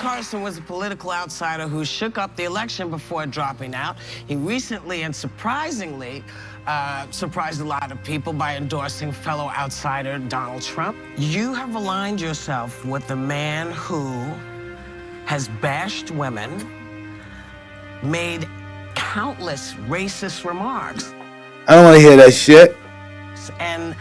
Carson was a political outsider who shook up the election before dropping out. He recently and surprisingly surprised a lot of people by endorsing fellow outsider Donald Trump. You have aligned yourself with the man who has bashed women, made countless racist remarks. I don't want to hear that shit. And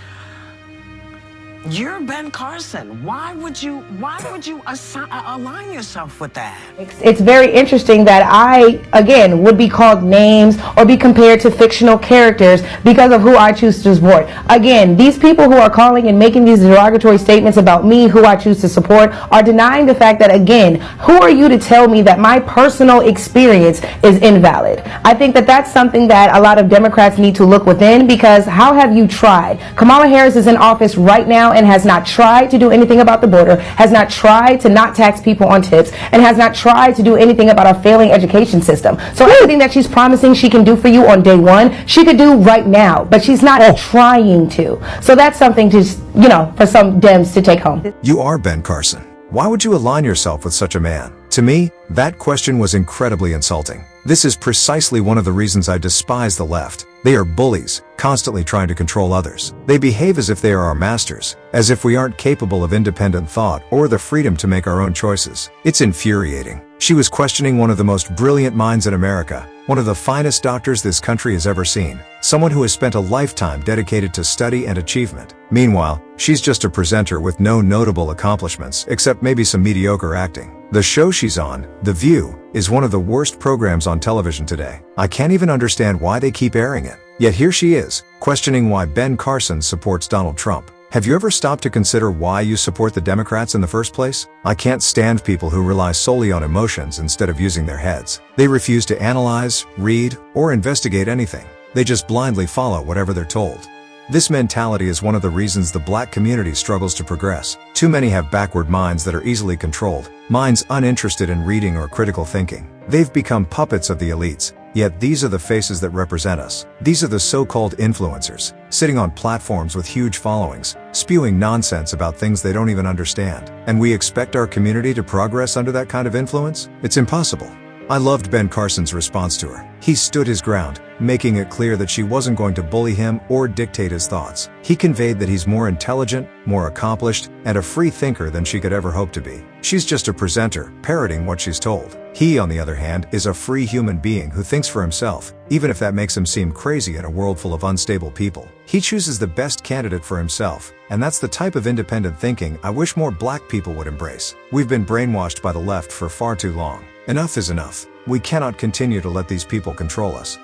you're Ben Carson. Why would you align yourself with that? It's very interesting that I, again, would be called names or be compared to fictional characters because of who I choose to support. Again, these people who are calling and making these derogatory statements about me, who I choose to support, are denying the fact that, again, who are you to tell me that my personal experience is invalid? I think that that's something that a lot of Democrats need to look within, because how have you tried? Kamala Harris is in office right now and has not tried to do anything about the border, has not tried to not tax people on tips, and has not tried to do anything about our failing education system. So everything that she's promising she can do for you on day one, she could do right now, but she's not trying to. So that's something to, you know, for some Dems to take home. You are Ben Carson. Why would you align yourself with such a man? To me, that question was incredibly insulting. This is precisely one of the reasons I despise the left. They are bullies, constantly trying to control others. They behave as if they are our masters, as if we aren't capable of independent thought or the freedom to make our own choices. It's infuriating. She was questioning one of the most brilliant minds in America, one of the finest doctors this country has ever seen, someone who has spent a lifetime dedicated to study and achievement. Meanwhile, she's just a presenter with no notable accomplishments, except maybe some mediocre acting. The show she's on, The View, is one of the worst programs on television today. I can't even understand why they keep airing it. Yet here she is, questioning why Ben Carson supports Donald Trump. Have you ever stopped to consider why you support the Democrats in the first place? I can't stand people who rely solely on emotions instead of using their heads. They refuse to analyze, read, or investigate anything. They just blindly follow whatever they're told. This mentality is one of the reasons the black community struggles to progress. Too many have backward minds that are easily controlled, minds uninterested in reading or critical thinking. They've become puppets of the elites, yet these are the faces that represent us. These are the so-called influencers, sitting on platforms with huge followings, spewing nonsense about things they don't even understand. And we expect our community to progress under that kind of influence? It's impossible. I loved Ben Carson's response to her. He stood his ground, making it clear that she wasn't going to bully him or dictate his thoughts. He conveyed that he's more intelligent, more accomplished, and a free thinker than she could ever hope to be. She's just a presenter, parroting what she's told. He, on the other hand, is a free human being who thinks for himself, even if that makes him seem crazy in a world full of unstable people. He chooses the best candidate for himself, and that's the type of independent thinking I wish more black people would embrace. We've been brainwashed by the left for far too long. Enough is enough. We cannot continue to let these people control us.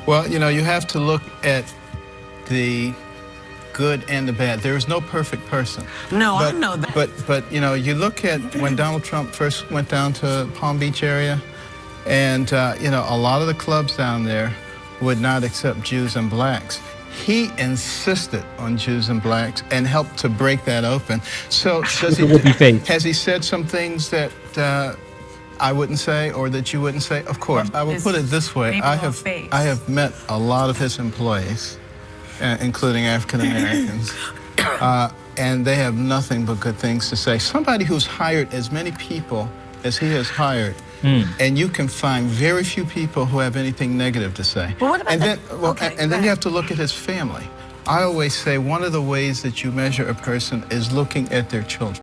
Well, you know, you have to look at the good and the bad. There is no perfect person. No, I know that. But you know, you look at when Donald Trump first went down to Palm Beach area, and you know, a lot of the clubs down there would not accept Jews and blacks. He insisted on Jews and blacks and helped to break that open. So does he, has he said some things that I wouldn't say, or that you wouldn't say? Of course. I will put it this way. I have met a lot of his employees, including African Americans, and they have nothing but good things to say. Somebody who's hired as many people as he has hired, and you can find very few people who have anything negative to say. Well, what about and then you have to look at his family. I always say one of the ways that you measure a person is looking at their children.